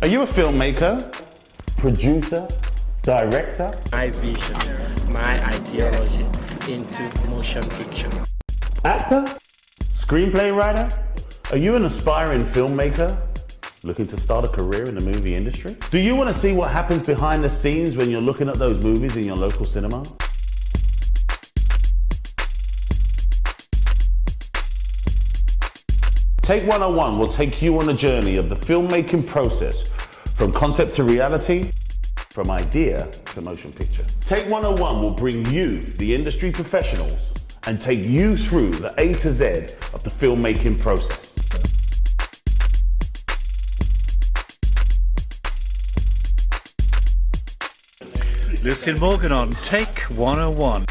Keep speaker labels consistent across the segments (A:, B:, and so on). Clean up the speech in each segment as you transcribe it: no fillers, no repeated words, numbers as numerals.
A: Are you a filmmaker, producer, director?
B: My vision, my ideology into motion picture.
A: Actor? Screenplay writer? Are you an aspiring filmmaker looking to start a career in the movie industry? Do you want to see what happens behind the scenes when you're looking at those movies in your local cinema? Take 101 will take you on a journey of the filmmaking process from concept to reality, from idea to motion picture. Take 101 will bring you, the industry professionals, and take you through the A to Z of the filmmaking process.
C: Lucille Morgan on Take 101.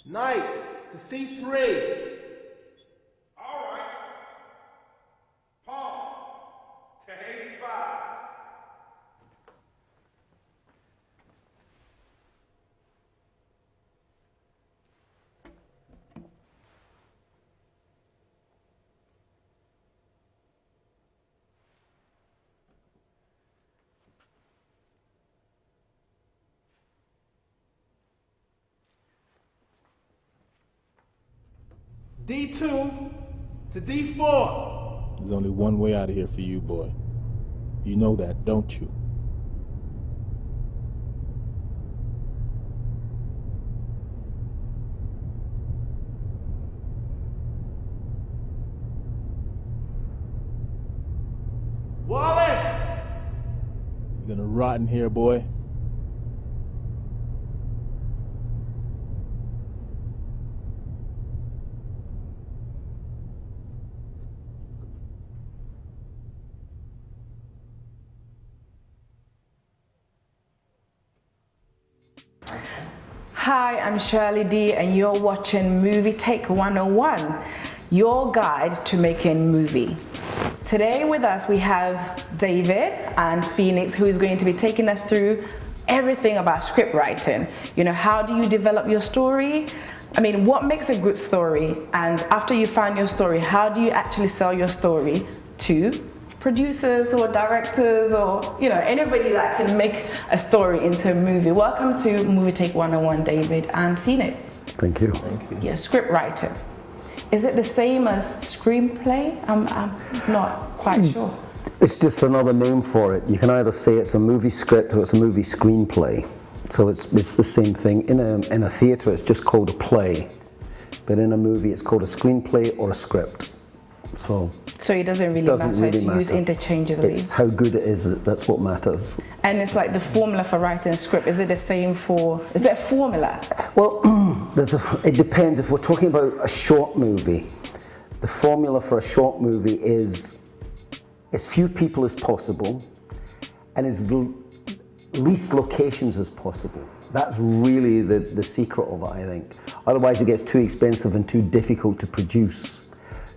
D: Night to C3.
E: All right. Palm to Hades 5.
D: D2 to D4.
F: There's only one way out of here for you, boy. You know that, don't you?
D: Wallace!
F: You're gonna rot in here, boy.
G: Hi, I'm Shirley D and you're watching Movie Take 101, your guide to making movie. Today with us we have David and Phoenix, who is going to be taking us through everything about script writing. You know, how do you develop your story? I mean, what makes a good story? And after you find your story, how do you actually sell your story to producers or directors or, you know, anybody that can make a story into a movie? Welcome to Movie Take 101, David and Phoenix.
H: Thank you. Thank you.
G: Yeah, script writing. Is it the same as screenplay? I'm not quite sure.
H: It's just another name for it. You can either say it's a movie script or it's a movie screenplay. So it's the same thing. In a theatre it's just called a play, but in a movie it's called a screenplay or a script. So
G: it doesn't really matter, it's used interchangeably.
H: It's how good it is, that's what matters.
G: And it's like the formula for writing a script, is it the same for, is there a formula?
H: Well, it depends. If we're talking about a short movie, the formula for a short movie is as few people as possible and as least locations as possible. That's really the secret of it, I think. Otherwise it gets too expensive and too difficult to produce.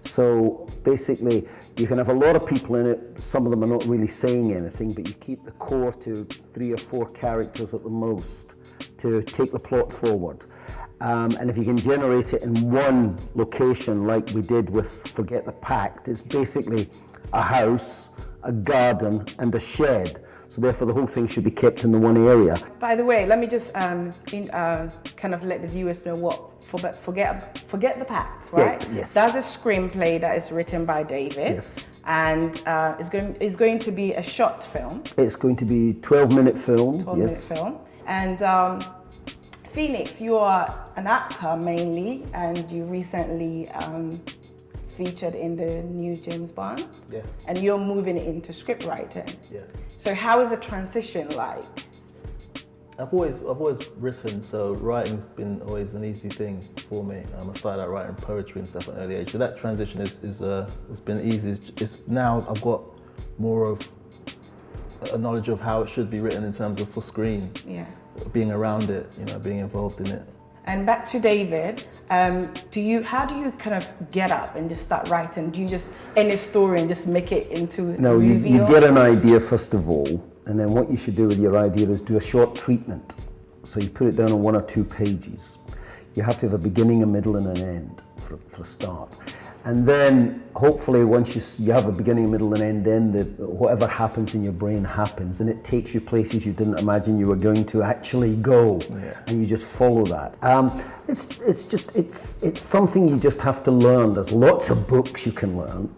H: So basically, you can have a lot of people in it, some of them are not really saying anything, but you keep the core to 3 or 4 characters at the most to take the plot forward. And if you can generate it in one location, like we did with Forget the Pact, it's basically a house, a garden, and a shed. So therefore the whole thing should be kept in the one area.
G: By the way, let me just kind of let the viewers know what Forget the Pact, right?
H: Yeah, yes.
G: That's a screenplay that is written by David.
H: Yes.
G: And it's going to be a short film.
H: It's going to be 12-minute film.
G: 12-minute
H: yes.
G: film. And Phoenix, you are an actor mainly, and you recently featured in the new James Bond.
H: Yeah.
G: And you're moving into script writing.
H: Yeah.
G: So how is the transition like?
I: I've always written, so writing's been always an easy thing for me. I started out writing poetry and stuff at an early age, so that transition is it's been easy. It's now I've got more of a knowledge of how it should be written in terms of for screen.
G: Yeah.
I: Being around it, being involved in it.
G: And back to David, how do you kind of get up and just start writing? Do you just end a story and just make it into a movie?
H: You get an idea first of all, and then what you should do with your idea is do a short treatment. So you put it down on 1 or 2 pages. You have to have a beginning, a middle, and an end for a start. And then hopefully once you have a beginning, middle, and end, then whatever happens in your brain happens, and it takes you places you didn't imagine you were going to actually go, and you just follow that. It's something you just have to learn. There's lots of books you can learn,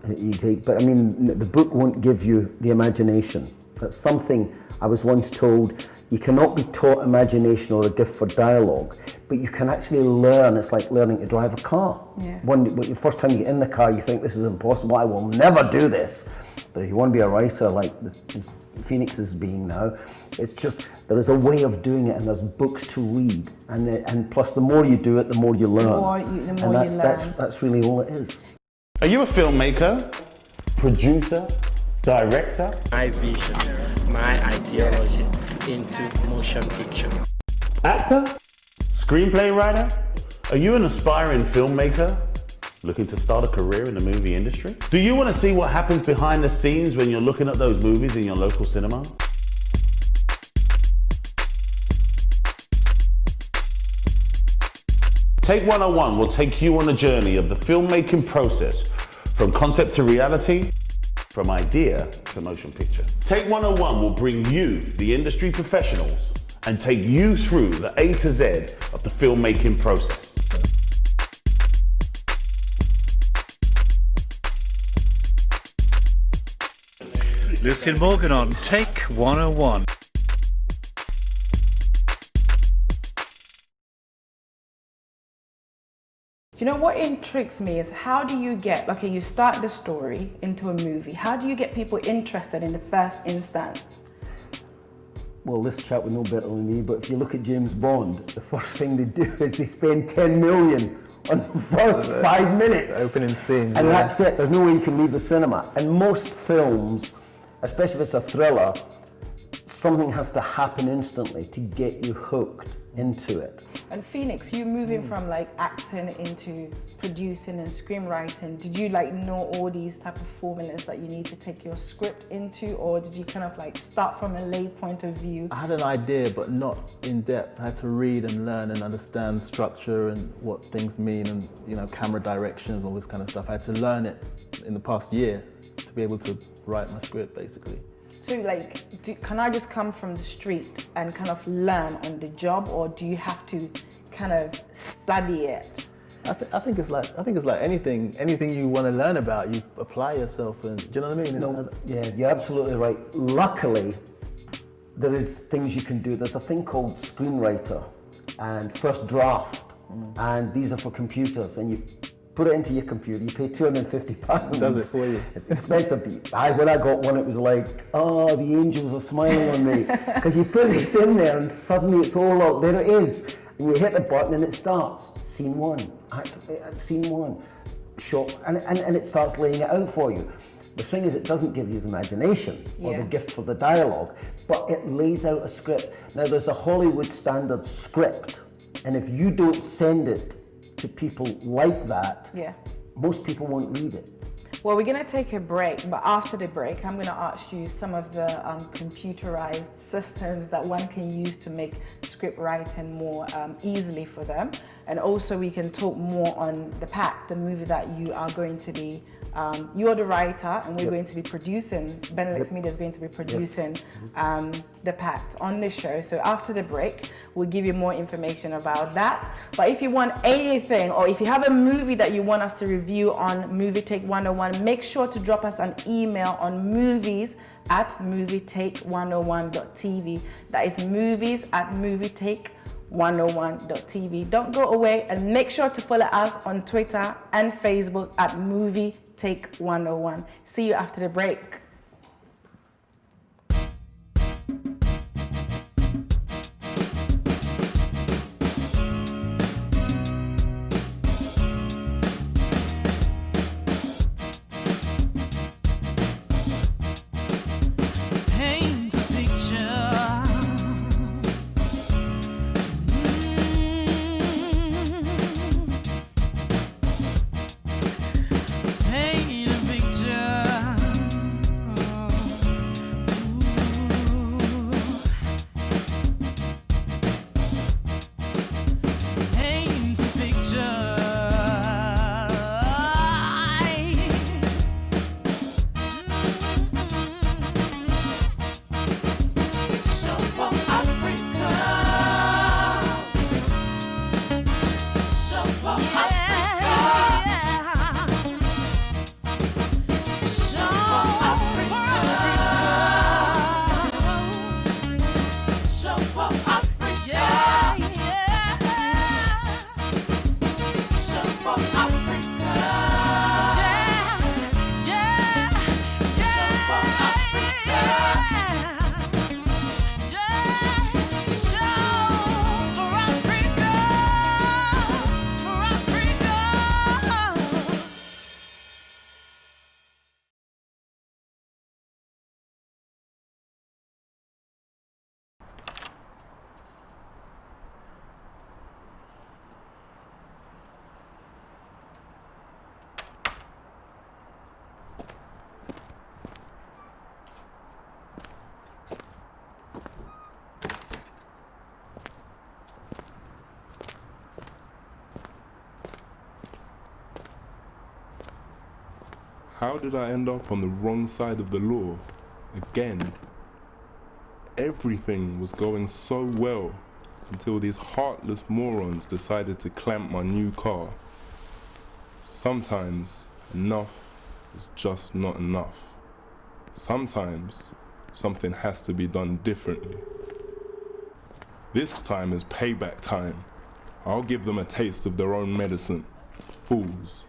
H: but I mean, the book won't give you the imagination. That's something I was once told. You cannot be taught imagination or a gift for dialogue, but you can actually learn. It's like learning to drive a car.
G: Yeah.
H: The first time you get in the car, you think this is impossible. I will never do this. But if you want to be a writer like Phoenix is being now, it's just there is a way of doing it, and there's books to read, and plus the more you do it, the more you learn.
G: The more you learn.
H: That's really all it is.
A: Are you a filmmaker, producer, director?
B: My vision, my ideology into motion picture.
A: Actor? Screenplay writer? Are you an aspiring filmmaker looking to start a career in the movie industry? Do you want to see what happens behind the scenes when you're looking at those movies in your local cinema? Take 101 will take you on a journey of the filmmaking process from concept to reality, from idea to motion picture. Take 101 will bring you, the industry professionals, and take you through the A to Z of the filmmaking process.
C: Lucille Morgan on Take 101.
G: You know what intrigues me is how do you get, you start the story into a movie. How do you get people interested in the first instance?
H: Well, this chap would know better than me, but if you look at James Bond, the first thing they do is they spend 10 million on the first 5 minutes.
I: Opening scene.
H: And that's it. There's no way you can leave the cinema. And most films, especially if it's a thriller, something has to happen instantly to get you hooked into it.
G: And Phoenix, you moving from acting into producing and screenwriting, did you know all these type of formulas that you need to take your script into, or did you kind of start from a lay point of view?
I: I had an idea, but not in depth. I had to read and learn and understand structure and what things mean, and camera directions, all this kind of stuff. I had to learn it in the past year to be able to write my script, basically.
G: So can I just come from the street and kind of learn on the job, or do you have to kind of study it?
I: I think it's like anything you want to learn about, you apply yourself, and do you know what I mean?
H: No, yeah, you're absolutely right. Luckily, there is things you can do. There's a thing called screenwriter and first draft, and these are for computers, and you put it into your computer, you pay £250.
I: Does it for you?
H: It's expensive. When I got one, it was like, oh, the angels are smiling on me. Because you put this in there and suddenly it's all out, there it is. And you hit the button and it starts. Scene 1, scene 1, shot, and it starts laying it out for you. The thing is, it doesn't give you his imagination or the gift for the dialogue, but it lays out a script. Now, there's a Hollywood standard script, and if you don't send it to people like that, most people won't read it.
G: Well, we're going to take a break, but after the break, I'm going to ask you some of the computerized systems that one can use to make script writing more easily for them. And also we can talk more on The Pact, the movie that you are going to be, you're the writer and we're going to be producing, Benelux Media is going to be producing The Pact on this show. So after the break, we'll give you more information about that. But if you want anything, or if you have a movie that you want us to review on Movie Take 101, make sure to drop us an email on movies@movietake101.tv. That is movies@movietake101.tv. Don't go away, and make sure to follow us on Twitter and Facebook at MovieTake101. See you after the break.
J: How did I end up on the wrong side of the law? Again. Everything was going so well until these heartless morons decided to clamp my new car. Sometimes enough is just not enough. Sometimes something has to be done differently. This time is payback time. I'll give them a taste of their own medicine. Fools.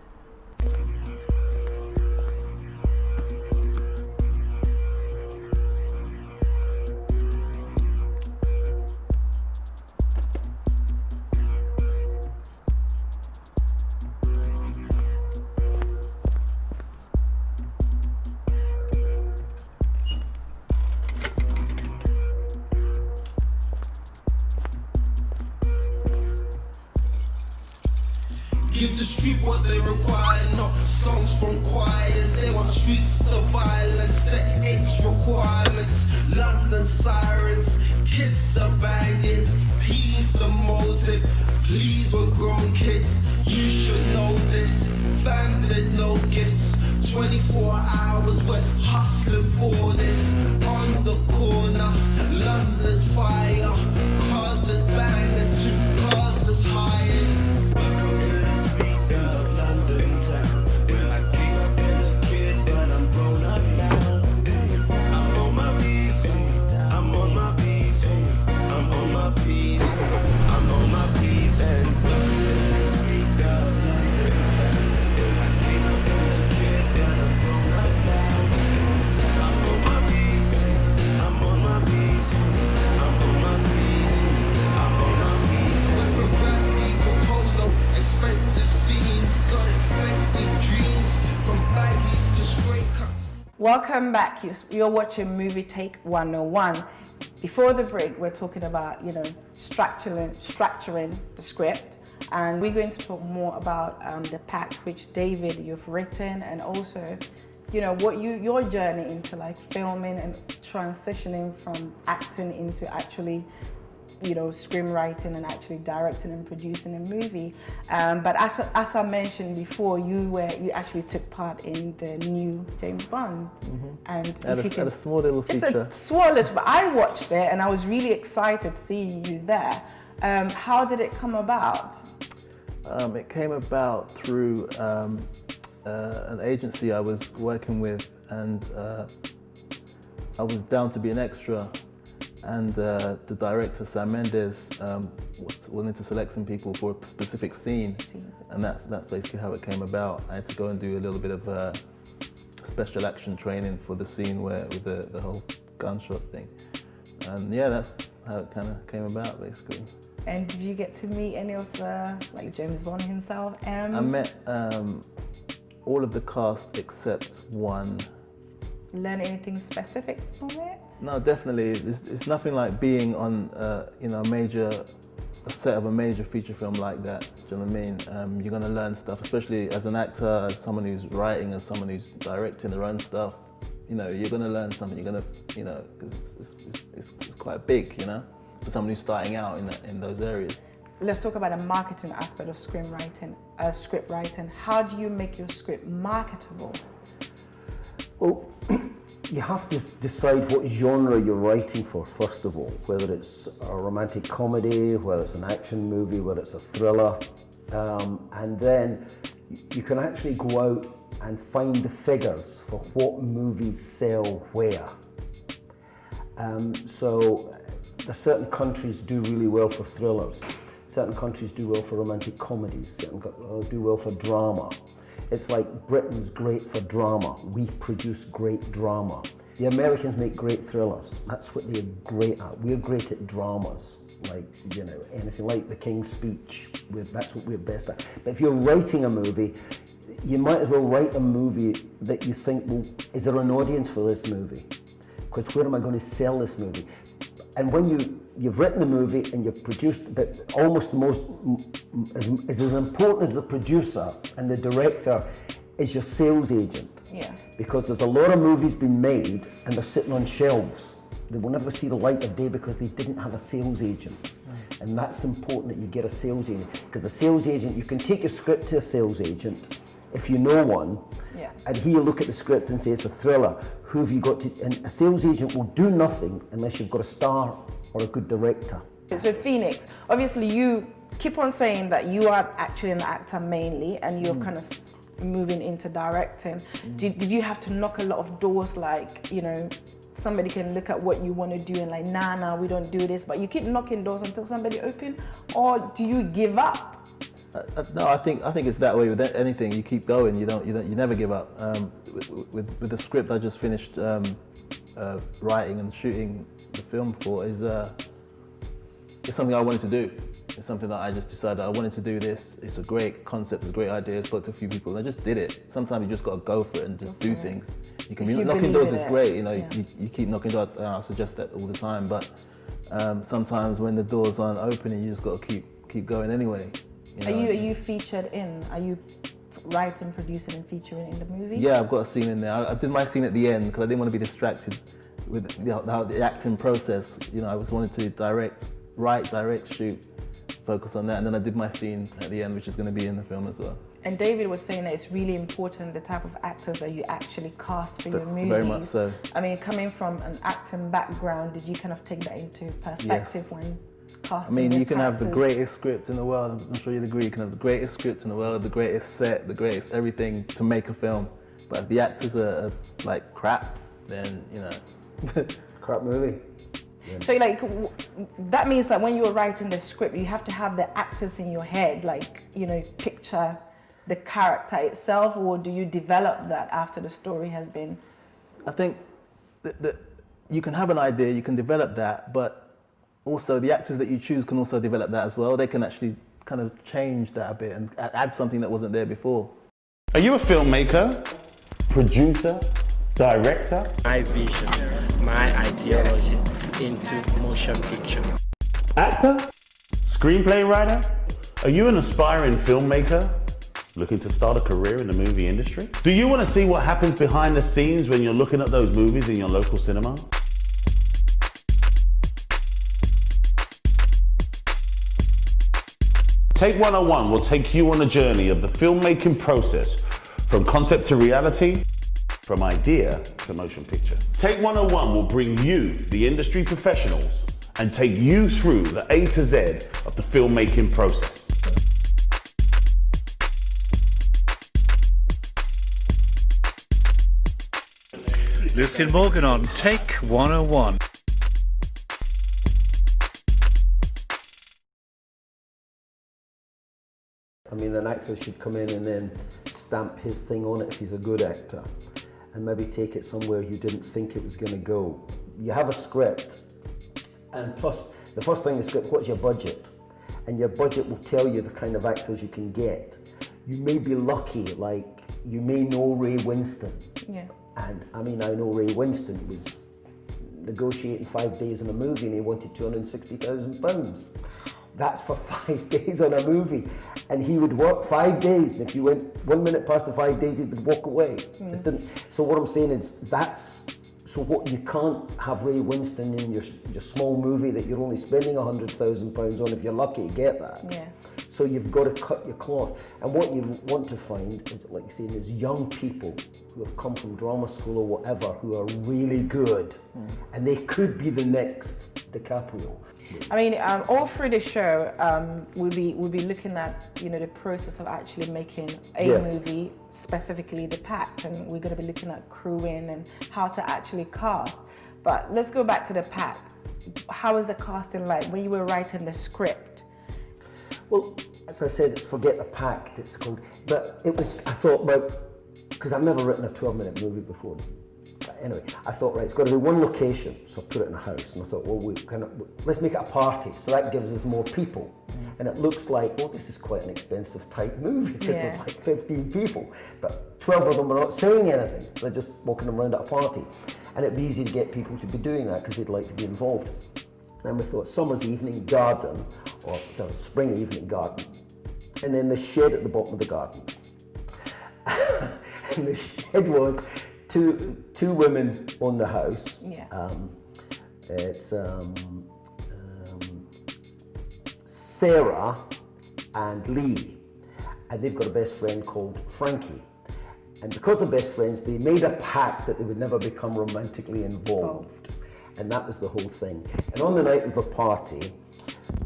K: Give the street what they require, not songs from choirs. They want streets to violence, set age requirements. London sirens, kids are banging. Peace the motive, please we're grown kids. You should know this, fam, there's no gifts. 24 hours, we're hustling for this. On the corner, London's fire. Cars there's bangers, two cars there's higher.
G: Welcome back. You're watching Movie Take 101. Before the break, we're talking about, structuring the script, and we're going to talk more about the pact which David you've written, and also, what your journey into like filming and transitioning from acting into actually, screenwriting and actually directing and producing a movie. But as I mentioned before, you actually took part in the new James Bond, and
I: Had a small little feature.
G: Just a small little, but I watched it and I was really excited seeing you there. How did it come about?
I: It came about through an agency I was working with, and I was down to be an extra. And the director, Sam Mendes, was willing to select some people for a specific scene, and that's basically how it came about. I had to go and do a little bit of special action training for the scene with the whole gunshot thing, and yeah, that's how it kind of came about, basically.
G: And did you get to meet any of like James Bond himself?
I: I met all of the cast except one.
G: Learn anything specific from it?
I: No, definitely. It's nothing like being on a set of a major feature film like that. Do you know what I mean? You're gonna learn stuff, especially as an actor, as someone who's writing, as someone who's directing their own stuff. You're gonna learn something. You're gonna, because it's quite big, for someone who's starting out in those areas.
G: Let's talk about the marketing aspect of script writing. How do you make your script marketable?
H: Well, you have to decide what genre you're writing for, first of all, whether it's a romantic comedy, whether it's an action movie, whether it's a thriller, and then you can actually go out and find the figures for what movies sell where. So certain countries do really well for thrillers, certain countries do well for romantic comedies, certain do well for drama. It's like Britain's great for drama. We produce great drama. The Americans make great thrillers. That's what they're great at. We're great at dramas, like, anything like The King's Speech. That's what we're best at. But if you're writing a movie, you might as well write a movie that you think, well, is there an audience for this movie? Because where am I going to sell this movie? And when you've written a movie and you've produced, but almost the most, is as important as the producer and the director is your sales agent.
G: Yeah.
H: Because there's a lot of movies being made and they're sitting on shelves. They will never see the light of day because they didn't have a sales agent. Right. And that's important that you get a sales agent. Because a sales agent, you can take your script to a sales agent if you know one,
G: Yeah.
H: and he'll look at the script and say it's a thriller. Who have you got to? And a sales agent will do nothing unless you've got a star or a good director.
G: So Phoenix, obviously you keep on saying that you are actually an actor mainly, and you're kind of moving into directing. Did you have to knock a lot of doors, like, you know, somebody can look at what you want to do and like, nah, we don't do this, but you keep knocking doors until somebody open, or do you give up?
I: No, I think it's that way with anything. You keep going. You never give up. With the script I just finished writing and shooting the film for is it's something I wanted to do. It's something that I just decided I wanted to do this. It's a great concept. It's a great idea. I spoke to a few people and I just did it. Sometimes you just got to go for it and just do things. You can be knocking doors is great. You know, you keep knocking doors. I suggest that all the time. But sometimes when the doors aren't opening, you just got to keep going anyway. You know? Are you featured in? Are you writing, producing, and featuring in the movie? Yeah, I've got a scene in there. I did my scene at the end because I didn't want to be distracted with the acting process. You know, I just wanted to write, direct, shoot, focus on that, and then I did my scene at the end, which is going to be in the film as well. And David was saying that it's really important the type of actors that you actually cast for your movies. Very much so. I mean, coming from an acting background, did you kind of take that into perspective when casting? I mean, you can have the greatest script in the world. I'm sure you'd agree. You can have the greatest script in the world, the greatest set, the greatest everything to make a film. But if the actors are like crap, then you know, crap movie. Yeah. So like, that means that when you're writing the script, you have to have the actors in your head, like, you know, picture the character itself, or do you develop that after the story has been? I think that you can have an idea, you can develop that, but also the actors that you choose can also develop that as well. They can actually kind of change that a bit and add something that wasn't there before.
A: Are you a filmmaker, producer, director?
B: My vision, my ideology into motion picture.
A: Actor? Screenplay writer? Are you an aspiring filmmaker looking to start a career in the movie industry? Do you want to see what happens behind the scenes when you're looking at those movies in your local cinema? Take 101 will take you on a journey of the filmmaking process from concept to reality, from idea to motion picture. Take 101 will bring you, the industry professionals, and take you through the A to Z of the filmmaking process.
C: Lucille Morgan on Take 101.
H: I mean, an actor should come in and then stamp his thing on it if he's a good actor, and maybe take it somewhere you didn't think it was going to go. You have a script, and plus, the first thing in the script, what's your budget? And your budget will tell you the kind of actors you can get. You may be lucky, like, you may know Ray Winston. Yeah. And I mean, I know Ray Winston was negotiating 5 days on a movie and he wanted £260,000. That's for 5 days on a movie. And he would work 5 days, and if you went 1 minute past the 5 days, he would walk away. It didn't. So what I'm saying is, so what you can't have Ray Winston in your small movie that you're only spending £100,000 on, if you're lucky to get that. Yeah. So you've got to cut your cloth. And what you want to find is, like you're saying, is young people who have come from drama school or whatever, who are really good, and they could be the next DiCaprio. I mean, all through the show, we'll be looking at, you know, the process of actually making a movie, specifically the pact, and we're going to be looking at crewing and how to actually cast. But let's go back to the pact. How was the casting like when you were writing the script? Well, as I said, it's forget the pact. It's called, but it was. I thought, well, because I've never written a 12-minute movie before. Anyway, I thought, right, it's got to be one location, so I put it in a house, and I thought, well, let's make it a party, so that gives us more people. And it looks like, well, this is quite an expensive type movie, because there's like 15 people, but 12 of them are not saying anything, they're just walking around at a party. And it'd be easy to get people to be doing that, because they'd like to be involved. Then we thought, summer's evening garden, or spring evening garden, and then the shed at the bottom of the garden. And the shed was two women own the house. Yeah. It's Sarah and Lee. and they've got a best friend called Frankie. And because they're best friends, they made a pact that they would never become romantically involved. And that was the whole thing. And on the night of the party,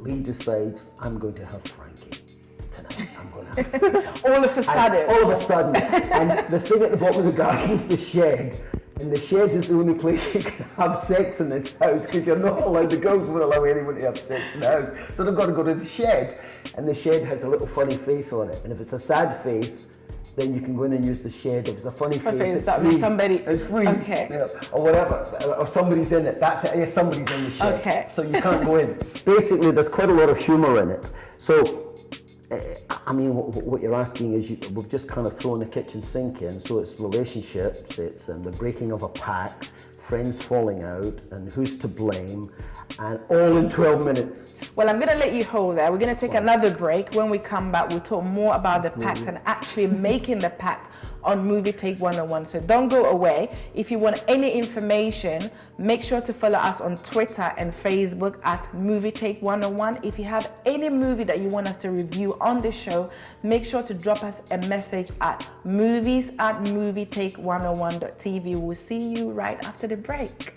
H: Lee decides, I'm going to have Frankie tonight. I'm going to have Frankie.
G: All of a sudden.
H: And all of a sudden. And the thing at the bottom of the garden is the shed. And the shed is the only place you can have sex in this house, because you're not allowed, the girls won't allow anyone to have sex in the house. So they've got to go to the shed. And the shed has a little funny face on it. And if it's a sad face, then you can go in and use the shed. If it's a funny face, it's free.
G: Somebody.
H: It's free.
G: Okay.
H: You know, or whatever. Or somebody's in it. That's it. Yeah, somebody's in the shed.
G: Okay.
H: So you can't go in. Basically, there's quite a lot of humour in it. So, I mean, what you're asking is, we've just kind of thrown the kitchen sink in. So it's relationships, it's the breaking of a pact, friends falling out, and who's to blame, and all in 12 minutes.
G: Well, I'm going to let you hold there. We're going to take another break. When we come back, we'll talk more about the pact and actually making the pact on Movie Take 101. So don't go away. If you want any information, make sure to follow us on Twitter and Facebook at Movie Take 101. If you have any movie that you want us to review on the show, make sure to drop us a message at movies@movietake101.tv. We'll see you right after the break.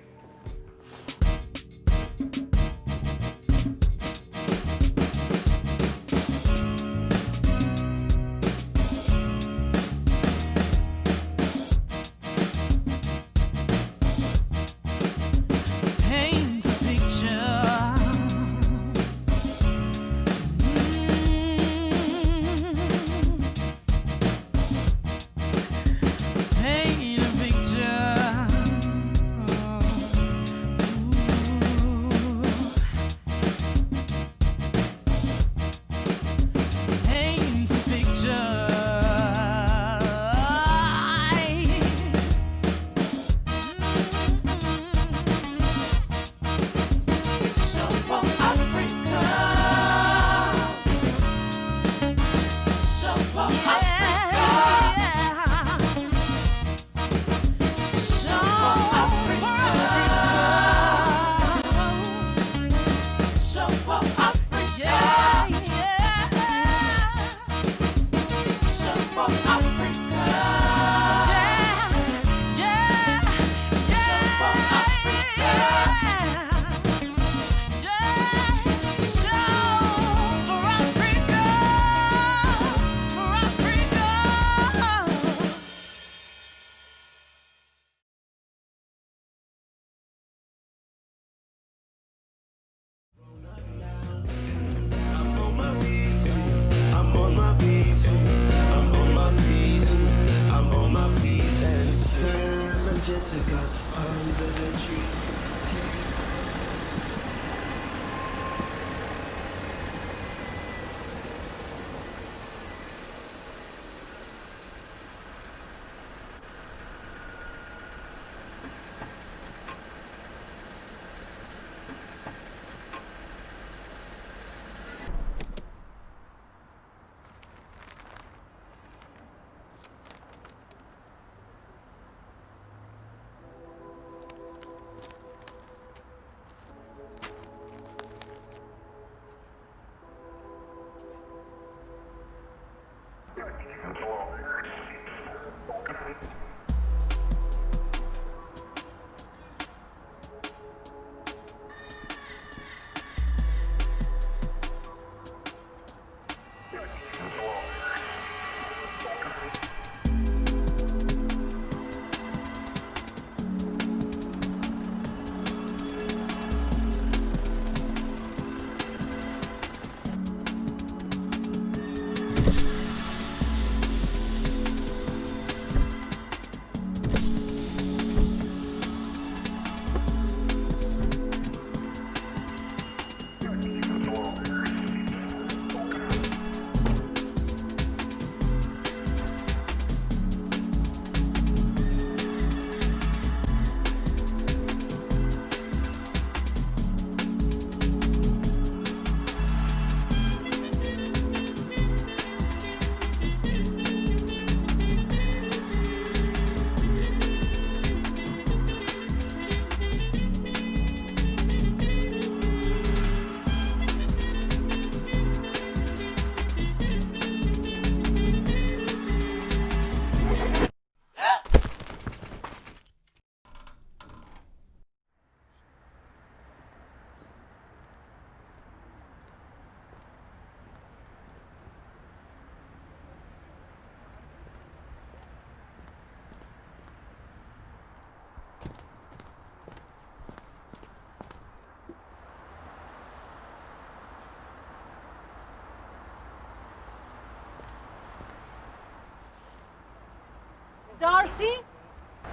L: Darcy,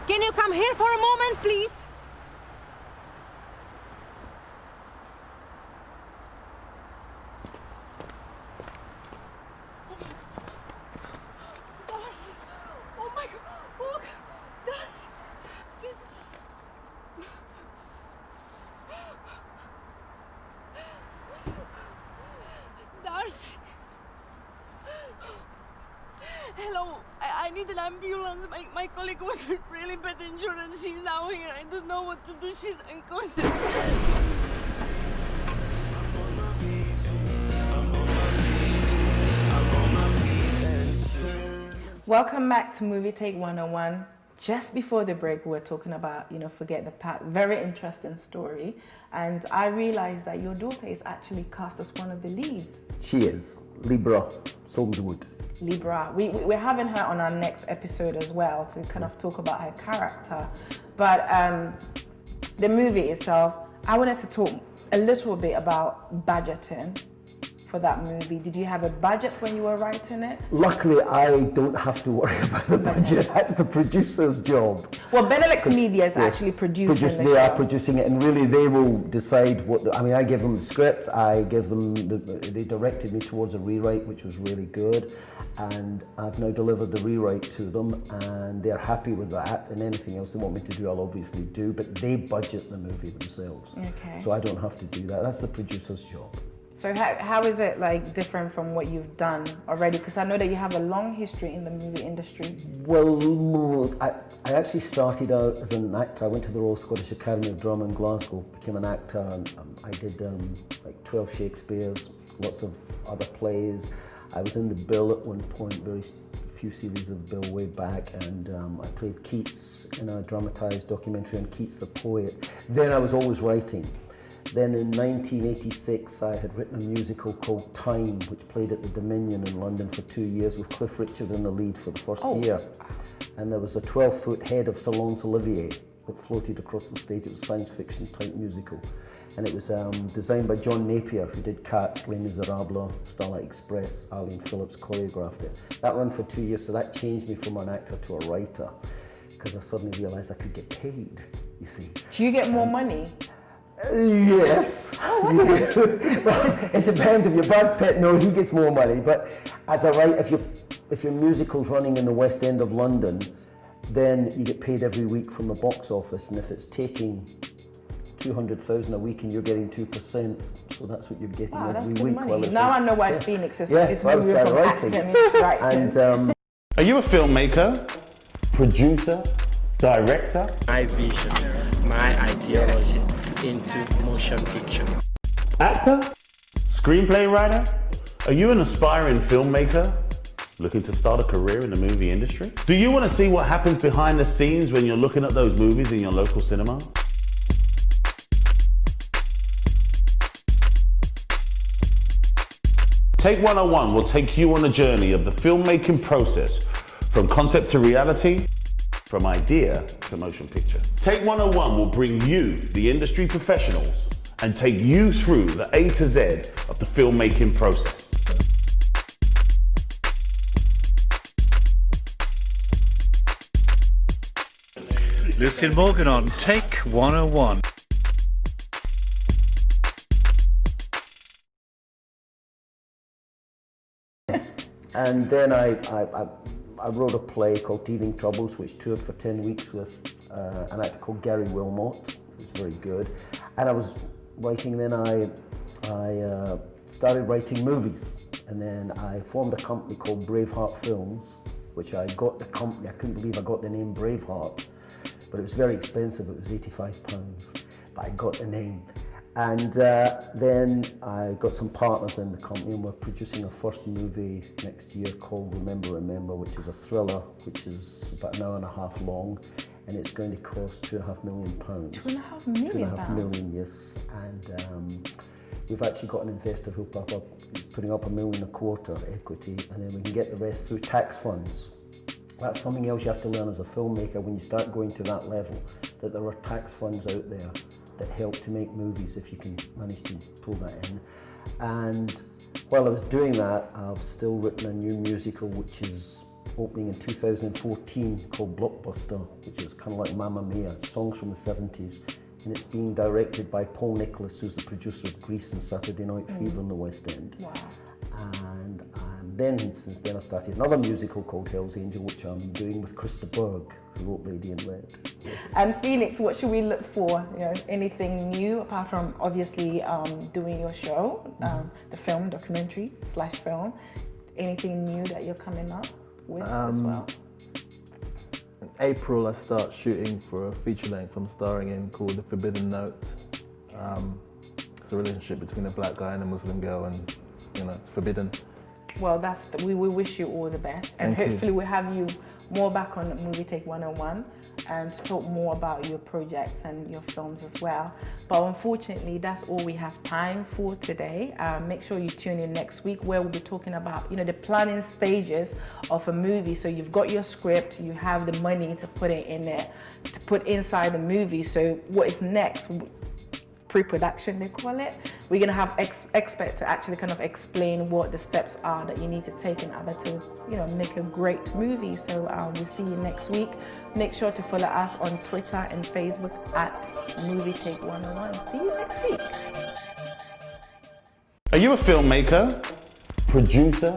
L: can you come here for a moment, please? Darcy, oh my God, look, Darcy. Darcy. Hello, I need an ambulance. My colleague was really bad insurance. She's now here. I don't know what to do. She's unconscious.
G: Welcome back to Movie Take 101. Just before the break, we were talking about, Forget the Past. Very interesting story. And I realized that your daughter is actually cast as one of the leads.
H: She is. Libra Soames.
G: Libra. We're having her on our next episode as well to kind of talk about her character. But the movie itself, I wanted to talk a little bit about budgeting for that movie. Did you have a budget when you were writing it?
H: Luckily, I don't have to worry about the budget. That's the producer's job.
G: Well, Benelux Media is actually producing the
H: They
G: show.
H: are producing it, and really they will decide what. I give them the script. I give them. They directed me towards a rewrite, which was really good, and I've now delivered the rewrite to them, and they're happy with that. And anything else they want me to do, I'll obviously do. But they budget the movie themselves,
G: Okay.
H: so I don't have to do that. That's the producer's job.
G: So how is it different from what you've done already? Because I know that you have a long history in the movie industry.
H: Well, I actually started out as an actor. I went to the Royal Scottish Academy of Drama in Glasgow, became an actor, and I did 12 Shakespeare's, lots of other plays. I was in the Bill at one point, very few series of Bill way back, and I played Keats in a dramatised documentary on Keats the poet. Then I was always writing. Then in 1986, I had written a musical called Time, which played at the Dominion in London for 2 years with Cliff Richard in the lead for the first year. And there was a 12-foot head of Sir Laurence Olivier that floated across the stage. It was a science fiction type musical. And it was designed by John Napier, who did Cats, Les Miserables, Starlight Express. Arlene Phillips choreographed it. That ran for 2 years, so that changed me from an actor to a writer, because I suddenly realised I could get paid, you see.
G: Do you get more money?
H: Yes, you do. Well, it depends. If you're Brad Pitt, no, he gets more money. But as a writer, if your musical's running in the West End of London, then you get paid every week from the box office. And if it's taking 200,000 a week and you're getting 2%, so that's what you're getting
G: Wow,
H: every
G: that's good
H: week.
G: money.
H: Well,
G: Now I know why Phoenix is
H: well,
G: moving from acting into writing.
H: And,
A: Are you a filmmaker, producer, director?
B: My vision, my ideology into motion picture.
A: Actor? Screenplay writer? Are you an aspiring filmmaker looking to start a career in the movie industry? Do you want to see what happens behind the scenes when you're looking at those movies in your local cinema? Take 101 will take you on a journey of the filmmaking process from concept to reality, from idea to motion picture. Take 101 will bring you, the industry professionals, and take you through the A to Z of the filmmaking process.
C: Lucille Morgan on Take 101.
H: And then I wrote a play called Teething Troubles, which toured for 10 weeks with an actor called Gary Wilmot. It was very good. And I was writing, then I started writing movies. And then I formed a company called Braveheart Films, which I got the company, I couldn't believe I got the name Braveheart, but it was very expensive, it was £85, but I got the name. And then I got some partners in the company, and we're producing a first movie next year called Remember, which is a thriller, which is about an hour and a half long, and it's going to cost £2.5 million.
G: £2.5 million?
H: £2.5 million, yes. And we've actually got an investor who's putting up £1.25 million equity, and then we can get the rest through tax funds. That's something else you have to learn as a filmmaker when you start going to that level, that there are tax funds out there that help to make movies if you can manage to pull that in. And while I was doing that, I've still written a new musical which is opening in 2014 called Blockbuster, which is kind of like Mamma Mia, songs from the 70s. And it's being directed by Paul Nicholas, who's the producer of Grease and Saturday Night Fever in the West End.
G: Wow.
H: And then, since then, I've started another musical called Hell's Angel, which I'm doing with Krista Berg, who wrote Lady in Red.
G: And Phoenix, what should we look for? You know, anything new apart from obviously doing your show, the film documentary / film? Anything new that you're coming up with as well?
I: In April, I start shooting for a feature length I'm starring in called The Forbidden Note. It's a relationship between a black guy and a Muslim girl, and you know, it's forbidden.
G: Well, we wish you all the best, and hopefully we'll have you more back on Movie Take 101 and talk more about your projects and your films as well. But unfortunately, that's all we have time for today. Make sure you tune in next week, where we'll be talking about, you know, the planning stages of a movie. So you've got your script, you have the money to put it in there, to put inside the movie. So what is next? Pre-production, they call it. We're gonna have experts to actually kind of explain what the steps are that you need to take in order to, you know, make a great movie. So we'll see you next week. Make sure to follow us on Twitter and Facebook at Movie Take 101. See you next week.
A: Are you a filmmaker, producer,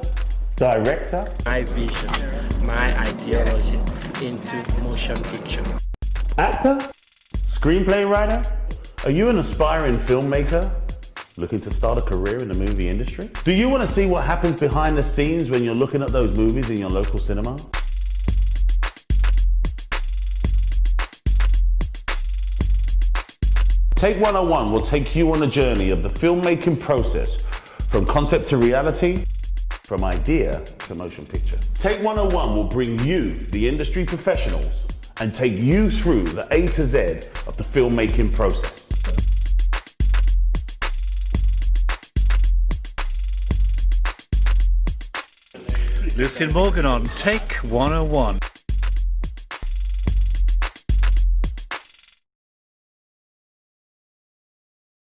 A: director?
B: My vision, my ideology into motion picture.
A: Actor? Screenplay writer? Are you an aspiring filmmaker looking to start a career in the movie industry? Do you want to see what happens behind the scenes when you're looking at those movies in your local cinema? Take 101 will take you on a journey of the filmmaking process, from concept to reality, from idea to motion picture. Take 101 will bring you, the industry professionals, and take you through the A to Z of the filmmaking process.
C: Lucille Morgan on Take 101.